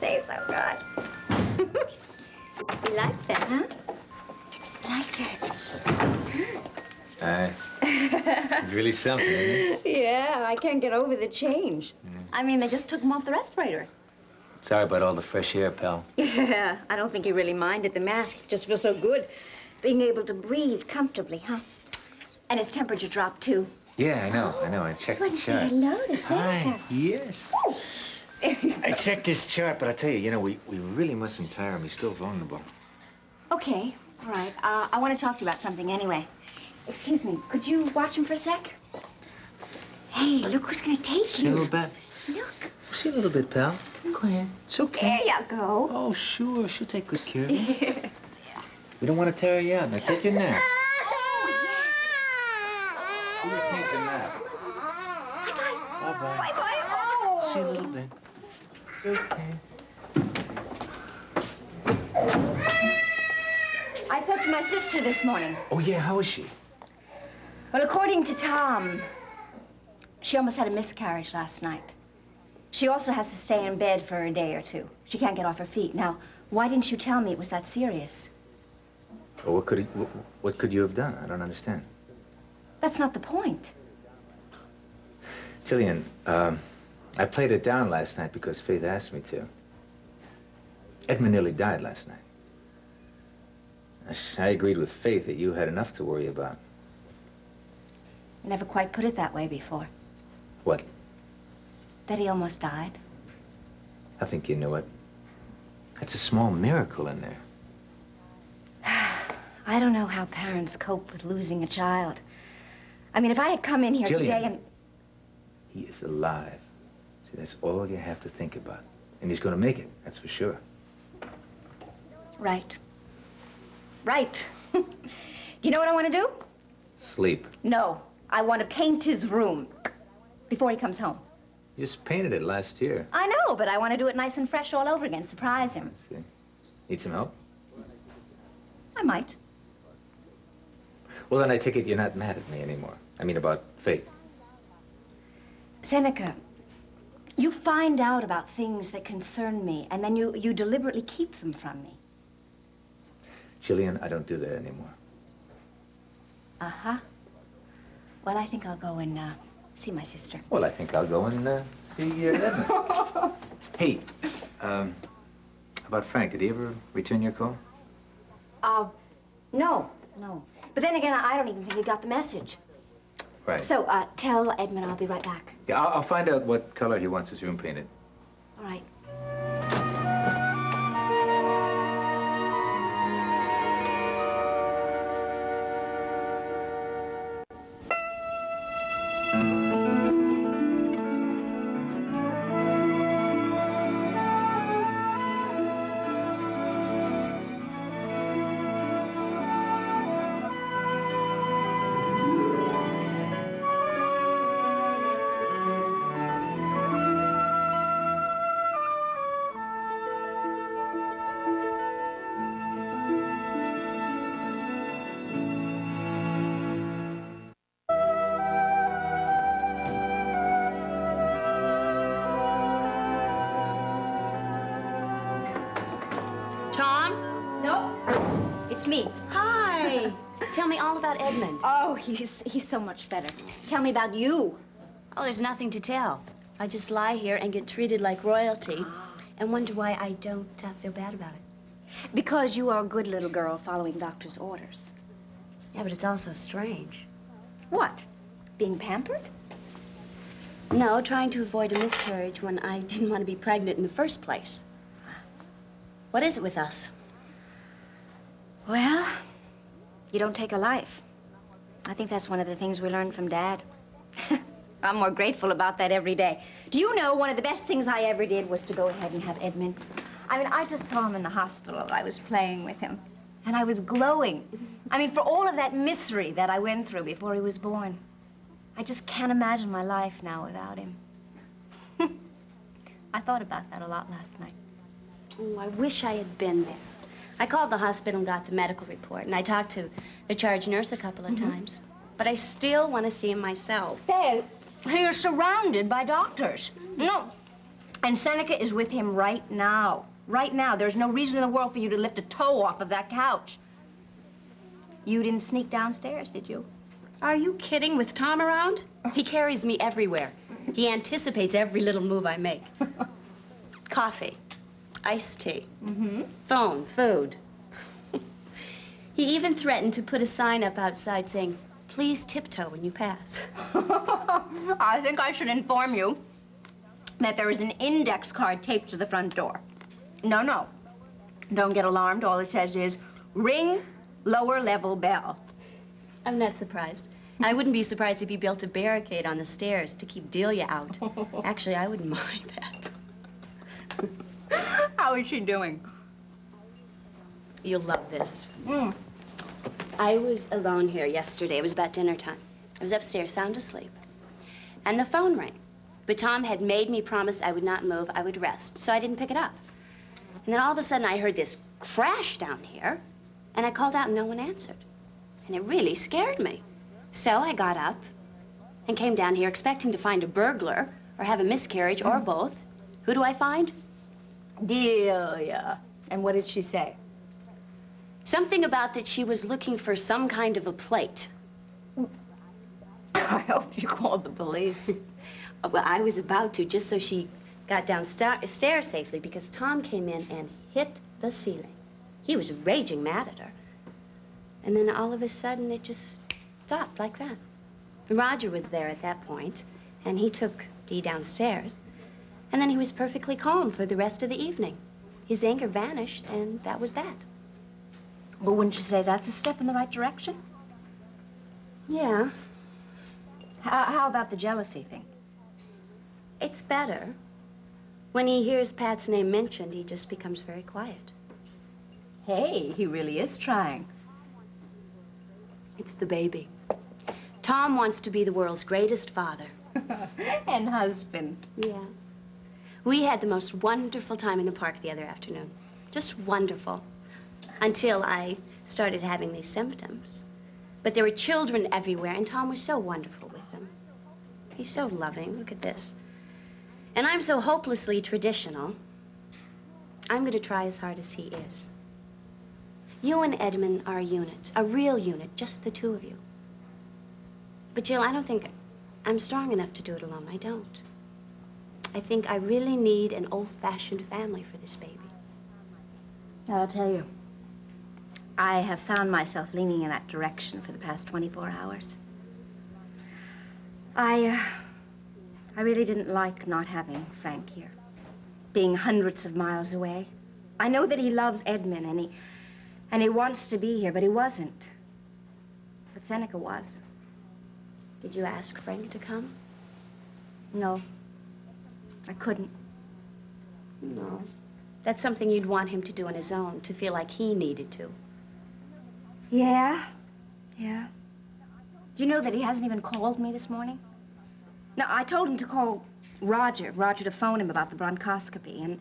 tastes so good. You like that, huh? Like that? It's really something, isn't it? Yeah, I can't get over the change. I mean, they just took him off the respirator. Sorry about all the fresh air, pal. Yeah, I don't think he really minded the mask. It just feels so good being able to breathe comfortably, huh? And his temperature dropped, too. Yeah, I know. I checked the chart. Hello to Seneca. Hi, yes. I checked this chart, but I tell you, we really mustn't tire him. He's still vulnerable. Okay, all right. I want to talk to you about something anyway. Excuse me, could you watch him for a sec? Hey, look who's going to take See a you. little bit? Look. See a little bit, pal. Go ahead. It's okay. There you go. Oh, sure. She'll take good care of you. We don't want to tear you out. Now, take your nap. Who just needs a nap? Bye-bye. Bye-bye. Bye-bye. Oh. See a little bit. It's okay. I spoke to my sister this morning. Oh, yeah? How is she? Well, according to Tom, she almost had a miscarriage last night. She also has to stay in bed for a day or two. She can't get off her feet. Now, why didn't you tell me it was that serious? Well, what could you have done? I don't understand. That's not the point. Jillian, I played it down last night because Faith asked me to. Edmund nearly died last night. I agreed with Faith that you had enough to worry about. I never quite put it that way before. What? That he almost died. I think you knew it. That's a small miracle in there. I don't know how parents cope with losing a child. I mean, if I had come in here Jillian, today and... He is alive. See, that's all you have to think about. And he's going to make it, that's for sure. Right. Right. Do you know what I want to do? Sleep. No. I want to paint his room before he comes home. You just painted it last year. I know, but I want to do it nice and fresh all over again. Surprise him. Let's see. Need some help? I might. Well, then I take it you're not mad at me anymore. I mean, about Faith. Seneca, you find out about things that concern me, and then you deliberately keep them from me. Jillian, I don't do that anymore. Uh-huh. Well, I think I'll go and see my sister. Well, I think I'll go and see Edmund. Hey, about Frank, did he ever return your call? No. But then again, I don't even think he got the message. Right. So, tell Edmund I'll be right back. Yeah, I'll find out what color he wants his room painted. All right. Tom? No, it's me. Hi. Tell me all about Edmund. Oh, he's so much better. Tell me about you. Oh, there's nothing to tell. I just lie here and get treated like royalty and wonder why I don't feel bad about it. Because you are a good little girl following doctor's orders. Yeah, but it's also strange. What? Being pampered? No, trying to avoid a miscarriage when I didn't want to be pregnant in the first place. What is it with us? Well, you don't take a life. I think that's one of the things we learned from Dad. I'm more grateful about that every day. Do you know one of the best things I ever did was to go ahead and have Edmund? I mean, I just saw him in the hospital. I was playing with him, and I was glowing. I mean, for all of that misery that I went through before he was born. I just can't imagine my life now without him. I thought about that a lot last night. Oh, I wish I had been there. I called the hospital and got the medical report, and I talked to the charge nurse a couple of times. But I still want to see him myself. Hey, you're surrounded by doctors. No, And Seneca is with him right now. Right now. There's no reason in the world for you to lift a toe off of that couch. You didn't sneak downstairs, did you? Are you kidding? With Tom around? He carries me everywhere. He anticipates every little move I make. Coffee, iced tea, phone, food. He even threatened to put a sign up outside saying, "Please tiptoe when you pass." I think I should inform you that there is an index card taped to the front door. No, no. Don't get alarmed. All it says is, ring lower level bell. I'm not surprised. I wouldn't be surprised if he built a barricade on the stairs to keep Delia out. Actually, I wouldn't mind that. How is she doing? You'll love this. I was alone here yesterday. It was about dinner time. I was upstairs, sound asleep. And the phone rang. But Tom had made me promise I would not move, I would rest. So I didn't pick it up. And then all of a sudden, I heard this crash down here. And I called out and no one answered. And it really scared me. So I got up and came down here expecting to find a burglar or have a miscarriage or both. Who do I find? Delia. And what did she say? Something about that she was looking for some kind of a plate. I hope you called the police. Well, I was about to, just so she got downstairs safely, because Tom came in and hit the ceiling. He was raging mad at her. And then all of a sudden, it just stopped like that. Roger was there at that point, and he took Dee downstairs. And then he was perfectly calm for the rest of the evening. His anger vanished, and that was that. But wouldn't you say that's a step in the right direction? Yeah, How about the jealousy thing? it's better. When he hears Pat's name mentioned, he just becomes very quiet. Hey, he really is trying. It's the baby. Tom wants to be the world's greatest father. And husband. Yeah. We had the most wonderful time in the park the other afternoon. Just wonderful. Until I started having these symptoms. But there were children everywhere, and Tom was so wonderful with them. He's so loving. Look at this. And I'm so hopelessly traditional. I'm going to try as hard as he is. You and Edmund are a unit, a real unit, just the two of you. But Jill, I don't think I'm strong enough to do it alone. I don't. I think I really need an old-fashioned family for this baby. I'll tell you, I have found myself leaning in that direction for the past 24 hours. I really didn't like not having Frank here, being hundreds of miles away. I know that he loves Edmund, and he wants to be here, but he wasn't. But Seneca was. Did you ask Frank to come? No, I couldn't. No. That's something you'd want him to do on his own, to feel like he needed to. Yeah. Do you know that he hasn't even called me this morning? Now, I told him to call Roger to phone him about the bronchoscopy, and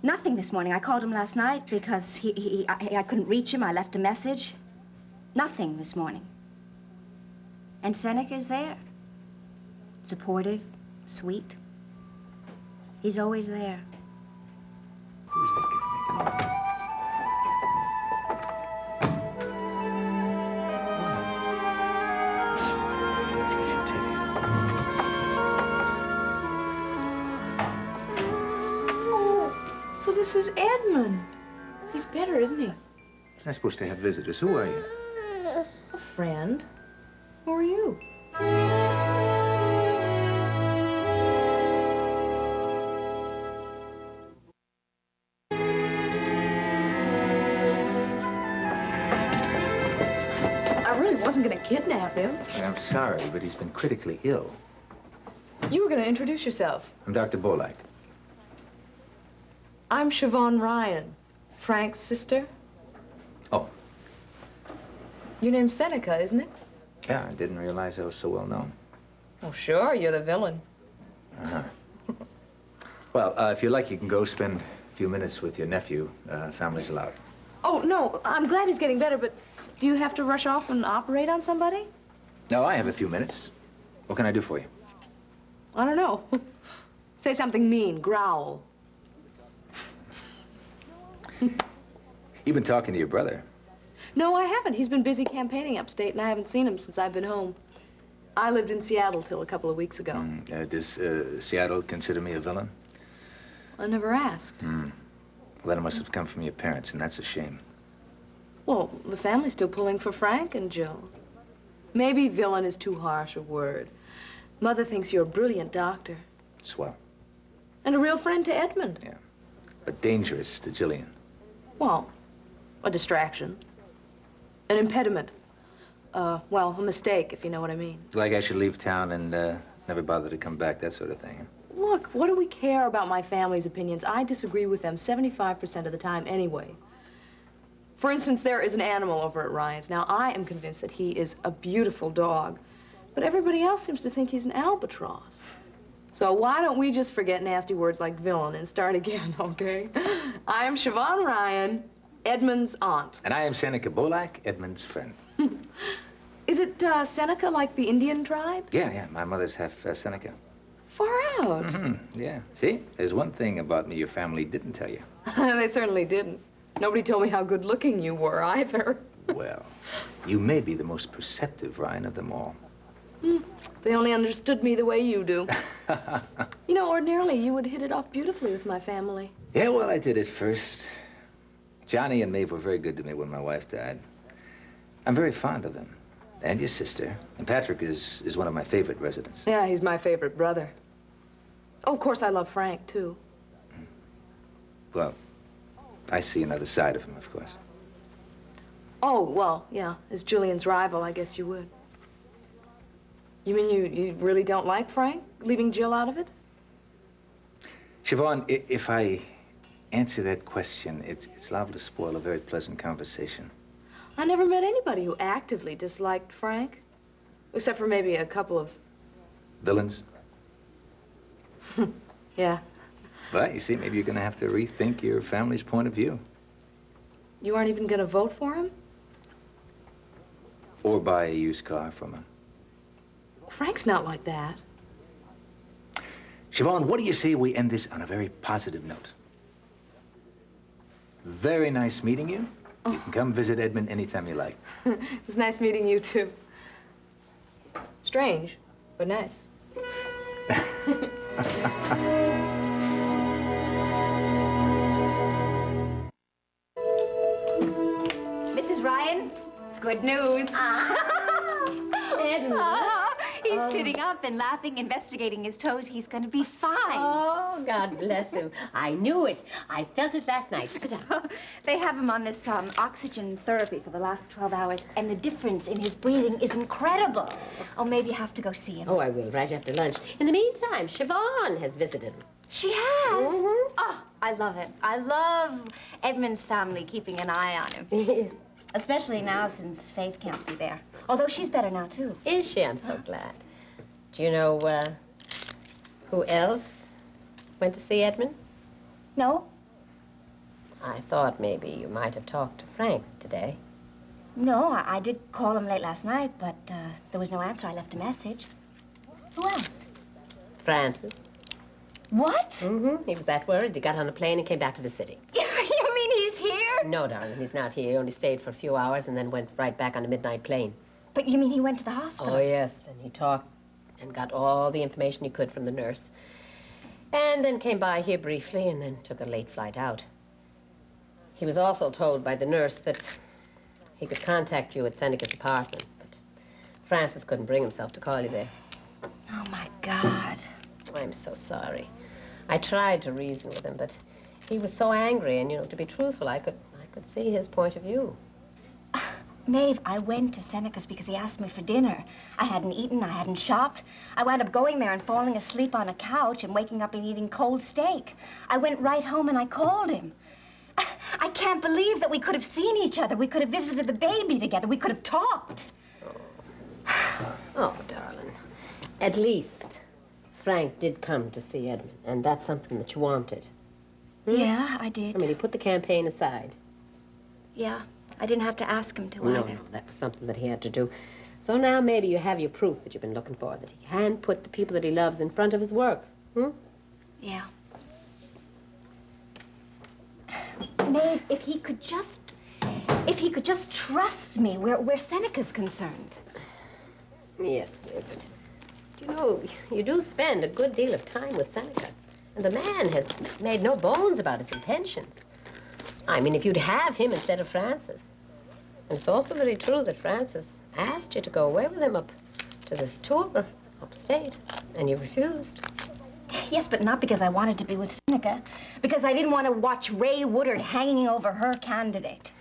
nothing this morning. I called him last night because I couldn't reach him. I left a message. Nothing this morning. And Seneca's there. Supportive, sweet. He's always there. Who's that guy making love? So this is Edmund. He's better, isn't he? You're not supposed to have visitors. Who are you? A friend. Who are you? I really wasn't going to kidnap him. I'm sorry, but he's been critically ill. You were going to introduce yourself. I'm Dr. Bolak. I'm Siobhan Ryan, Frank's sister. Oh, Your name's Seneca, isn't it? yeah, I didn't realize I was so well known. Oh, sure, you're the villain. Uh-huh. Well, if you like, you can go spend a few minutes with your nephew. Family's allowed. Oh, no, I'm glad he's getting better, but do you have to rush off and operate on somebody? No, I have a few minutes. What can I do for you? I don't know. Say something mean, growl. You've been talking to your brother. No, I haven't. He's been busy campaigning upstate, and I haven't seen him since I've been home. I lived in Seattle till a couple of weeks ago. Does Seattle consider me a villain? I never asked. Well, then it must have come from your parents, and that's a shame. Well, the family's still pulling for Frank and Jill. Maybe villain is too harsh a word. Mother thinks you're a brilliant doctor. Swell. And a real friend to Edmund. Yeah. But dangerous to Jillian. Well, a distraction. An impediment. Well, a mistake, if you know what I mean. Like I should leave town and never bother to come back, that sort of thing. Look, what do we care about my family's opinions? I disagree with them 75% of the time anyway. For instance, there is an animal over at Ryan's. Now, I am convinced that he is a beautiful dog, but everybody else seems to think he's an albatross. So why don't we just forget nasty words like villain and start again, okay? I am Siobhan Ryan, Edmund's aunt. And I am Seneca Bolak, Edmund's friend. Is it Seneca, like the Indian tribe? Yeah, my mother's half Seneca. Far out. Yeah. See, there's one thing about me your family didn't tell you. They certainly didn't. Nobody told me how good-looking you were, either. Well, you may be the most perceptive, Ryan, of them all. They only understood me the way you do. You know, ordinarily, you would hit it off beautifully with my family. Yeah, well, I did at first. Johnny and Maeve were very good to me when my wife died. I'm very fond of them. And your sister. And Patrick is one of my favorite residents. Yeah, he's my favorite brother. Oh, of course, I love Frank, too. Well, I see another side of him, of course. Oh, well, yeah, as Jillian's rival, I guess you would. You mean you really don't like Frank, leaving Jill out of it? Siobhan, if I answer that question, it's liable to spoil a very pleasant conversation. I never met anybody who actively disliked Frank, except for maybe a couple of... Villains? Yeah. But, you see, maybe you're going to have to rethink your family's point of view. You aren't even going to vote for him? Or buy a used car from him. Frank's not like that. Siobhan, what do you say we end this on a very positive note? Very nice meeting you. You can come visit Edmund anytime you like. It was nice meeting you, too. Strange, but nice. Mrs. Ryan, good news. Edmund. He's sitting up and laughing, investigating his toes. He's going to be fine. Oh, God bless him. I knew it. I felt it last night. Sit down. They have him on this oxygen therapy for the last 12 hours, and the difference in his breathing is incredible. Oh, maybe you have to go see him. Oh, I will, right after lunch. In the meantime, Siobhan has visited him. She has? Mm-hmm. Oh, I love it. I love Edmund's family keeping an eye on him. Yes. Especially now since Faith can't be there. Although she's better now, too. Is she? I'm so glad. Do you know, who else went to see Edmund? No? I thought maybe you might have talked to Frank today. No, I did call him late last night, but there was no answer. I left a message. Who else? Francis. What? Mm-hmm. He was that worried. He got on a plane and came back to the city. You mean he's here? No, darling, he's not here. He only stayed for a few hours and then went right back on a midnight plane. But you mean he went to the hospital? Oh, yes, and he talked and got all the information he could from the nurse. And then came by here briefly and then took a late flight out. He was also told by the nurse that he could contact you at Seneca's apartment, but Francis couldn't bring himself to call you there. Oh, my God. I'm so sorry. I tried to reason with him, but he was so angry, and, you know, to be truthful, I could see his point of view. Maeve, I went to Seneca's because he asked me for dinner. I hadn't eaten, I hadn't shopped. I wound up going there and falling asleep on a couch and waking up and eating cold steak. I went right home and I called him. I can't believe that we could have seen each other. We could have visited the baby together. We could have talked. Oh, darling. At least Frank did come to see Edmund, and that's something that you wanted. Yeah, I did. I mean, he put the campaign aside. Yeah, I didn't have to ask him to No, either. no, that was something that he had to do. So now maybe you have your proof that you've been looking for, that he can put the people that he loves in front of his work. Yeah. Maeve, if he could just trust me where Seneca's concerned. Yes, dear, but you know, you do spend a good deal of time with Seneca. And the man has made no bones about his intentions. I mean, if you'd have him instead of Francis. And it's also very true that Francis asked you to go away with him up to this tour upstate, and you refused. Yes, but not because I wanted to be with Seneca. Because I didn't want to watch Ray Woodard hanging over her candidate.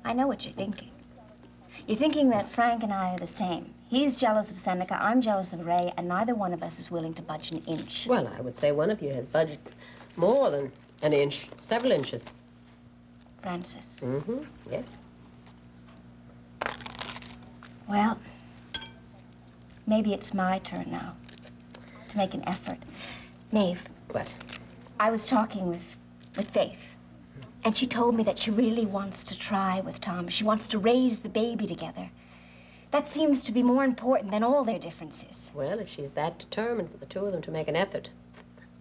I know what you're thinking. You're thinking that Frank and I are the same. He's jealous of Seneca, I'm jealous of Ray, and neither one of us is willing to budge an inch. Well, I would say one of you has budged more than an inch, several inches. Francis. Mm-hmm, yes. Well, maybe it's my turn now to make an effort. Maeve. What? I was talking with Faith, and she told me that she really wants to try with Tom. She wants to raise the baby together. That seems to be more important than all their differences. Well, if she's that determined for the two of them to make an effort,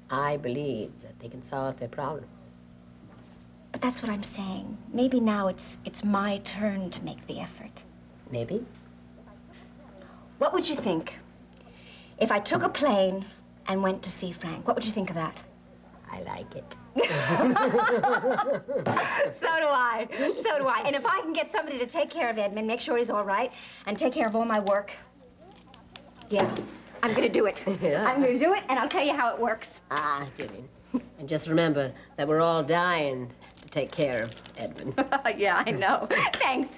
I believe that they can solve their problems. But that's what I'm saying. Maybe now it's my turn to make the effort. Maybe. What would you think if I took a plane and went to see Frank? What would you think of that? I like it. So do I. So do I. And if I can get somebody to take care of Edmund, make sure he's all right, and take care of all my work, yeah, I'm going to do it. Yeah. I'm going to do it, and I'll tell you how it works. Ah, Jillian. And just remember that we're all dying to take care of Edmund. Yeah, I know. Thanks.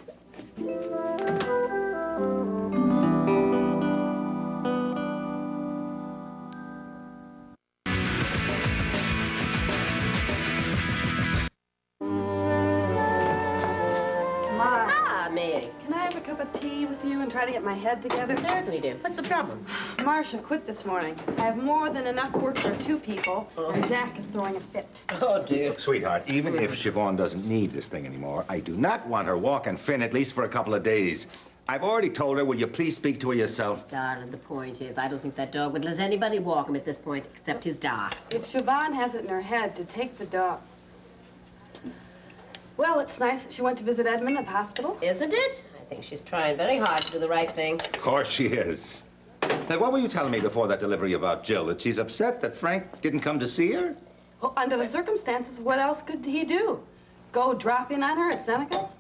Mary. Can I have a cup of tea with you and try to get my head together? Certainly, dear. What's the problem? Marcia quit this morning. I have more than enough work for two people, and Jack is throwing a fit. Oh, dear. Sweetheart, even if Siobhan doesn't need this thing anymore, I do not want her walking Finn at least for a couple of days. I've already told her, will you please speak to her yourself? Darling, the point is, I don't think that dog would let anybody walk him at this point except his dog. If Siobhan has it in her head to take the dog... Well, it's nice that she went to visit Edmund at the hospital. Isn't it? I think she's trying very hard to do the right thing. Of course she is. Now, what were you telling me before that delivery about Jill? That she's upset that Frank didn't come to see her? Well, under the circumstances, what else could he do? Go drop in on her at Seneca's?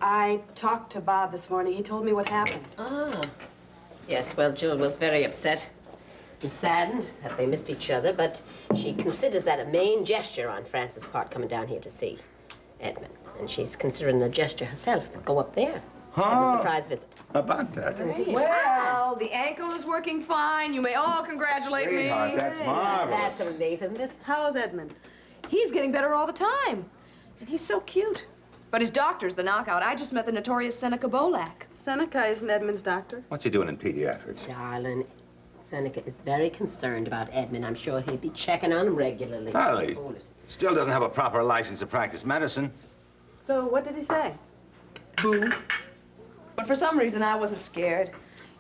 I talked to Bob this morning. He told me what happened. Ah. Yes, well, Jill was very upset and saddened that they missed each other, but she considers that a main gesture on Francis' part coming down here to see Edmund. And she's considering a gesture herself to go up there. Have a surprise visit. About that. Well, the ankle is working fine. You may all congratulate me. Sweetheart, that's marvelous. That's a relief, isn't it? How's Edmund? He's getting better all the time. And he's so cute. But his doctor's the knockout. I just met the notorious Seneca Bolak. Seneca isn't Edmund's doctor. What's he doing in pediatrics? Darling, Seneca is very concerned about Edmund. I'm sure he'll be checking on him regularly. Golly, still doesn't have a proper license to practice medicine. So what did he say? Boo. But for some reason, I wasn't scared.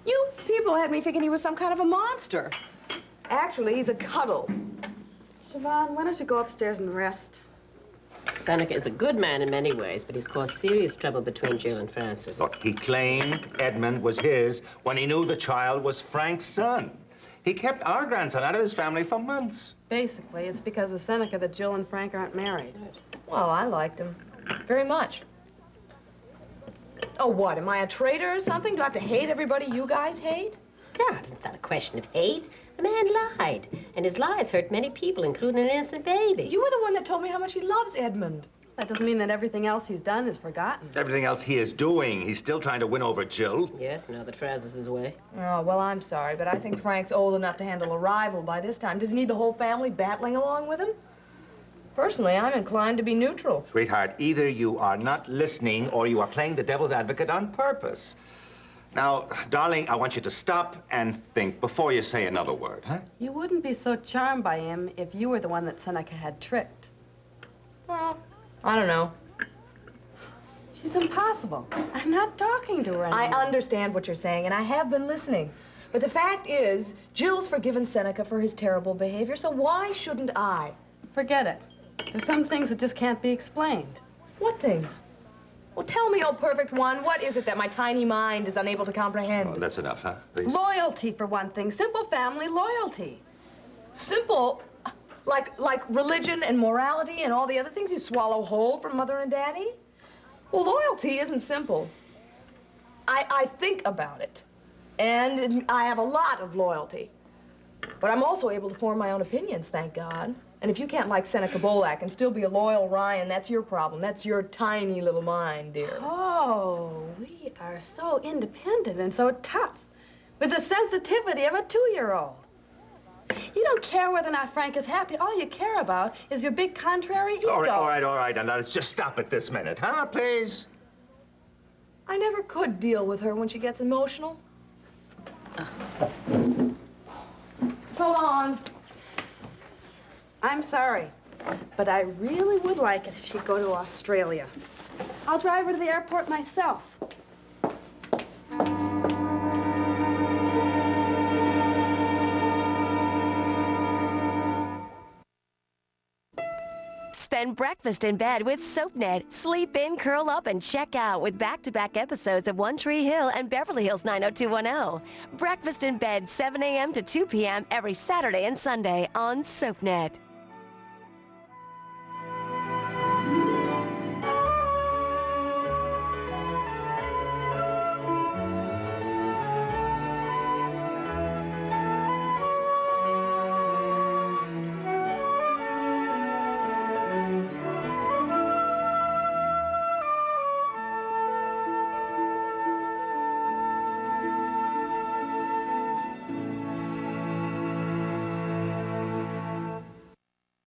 You people had me thinking he was some kind of a monster. Actually, he's a cuddle. Siobhan, why don't you go upstairs and rest? Seneca is a good man in many ways, but he's caused serious trouble between Jill and Francis. Look, he claimed Edmund was his when he knew the child was Frank's son. He kept our grandson out of his family for months. Basically, it's because of Seneca that Jill and Frank aren't married. Well, I liked him very much. Oh, what? Am I a traitor or something? Do I have to hate everybody you guys hate? Darling, it's not a question of hate. The man lied, and his lies hurt many people, including an innocent baby. You were the one that told me how much he loves Edmund. That doesn't mean that everything else he's done is forgotten. Everything else he is doing, he's still trying to win over Jill. Yes, now that Francis is away. Oh, well, I'm sorry, but I think Frank's old enough to handle a rival by this time. Does he need the whole family battling along with him? Personally, I'm inclined to be neutral. Sweetheart, either you are not listening or you are playing the devil's advocate on purpose. Now, darling, I want you to stop and think before you say another word, huh? You wouldn't be so charmed by him if you were the one that Seneca had tricked. Well, I don't know. She's impossible. I'm not talking to her anymore. I understand what you're saying, and I have been listening. But the fact is, Jill's forgiven Seneca for his terrible behavior, so why shouldn't I? Forget it. There's some things that just can't be explained. What things? Well, tell me, oh perfect one, what is it that my tiny mind is unable to comprehend? Oh, that's enough, huh? Please. Loyalty, for one thing. Simple family loyalty. Simple? Like religion and morality and all the other things you swallow whole from Mother and Daddy? Well, loyalty isn't simple. I think about it, and I have a lot of loyalty. But I'm also able to form my own opinions, thank God. And if you can't like Seneca Bolak and still be a loyal Ryan, that's your problem. That's your tiny little mind, dear. Oh, we are so independent and so tough, with the sensitivity of a 2-year-old. You don't care whether or not Frank is happy. All you care about is your big contrary ego. All right. Now let's just stop it this minute, huh, please? I never could deal with her when she gets emotional. So long. I'm sorry, but I really would like it if she'd go to Australia. I'll drive her to the airport myself. Spend breakfast in bed with SoapNet. Sleep in, curl up, and check out with back-to-back episodes of One Tree Hill and Beverly Hills 90210. Breakfast in bed, 7 a.m. to 2 p.m. every Saturday and Sunday on SoapNet.